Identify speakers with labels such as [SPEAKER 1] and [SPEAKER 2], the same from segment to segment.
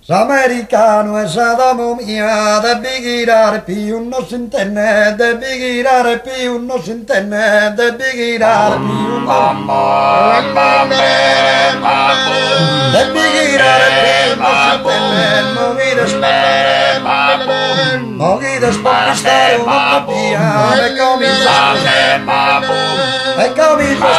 [SPEAKER 1] S'americano è stata mia, devi girare più non si intende, devi girare più non si intende, devi girare più non devi girare più non si intende, non gide spoppistare una via, e comincia e comincia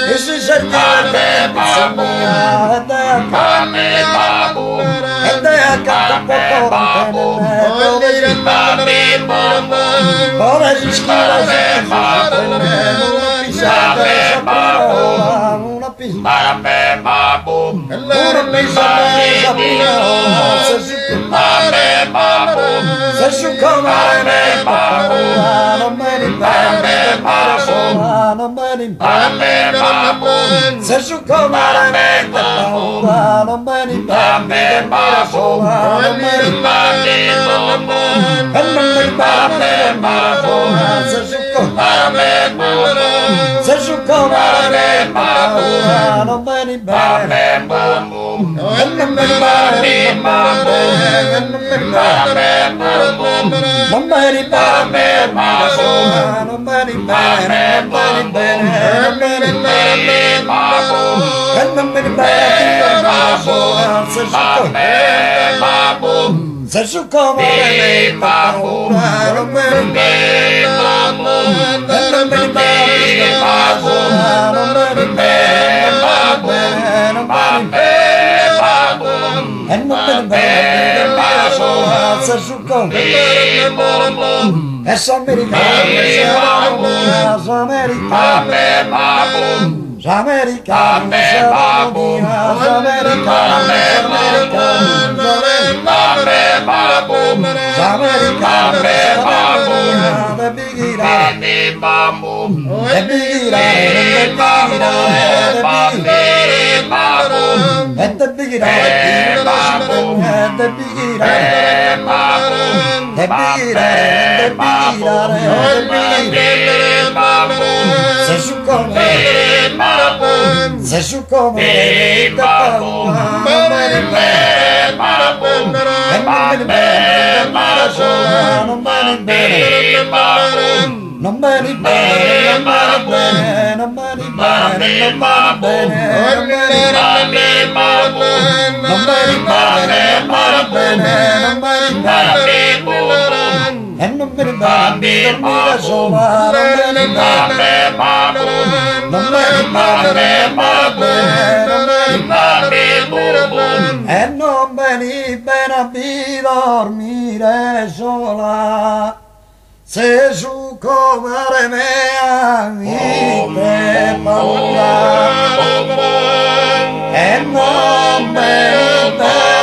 [SPEAKER 1] e si sente se su comare paura non me ne mira sola non me ne se su comare paura non me ne se su comare paura non se su come non bene a dormire sola. Se su comare mea vite paura e non me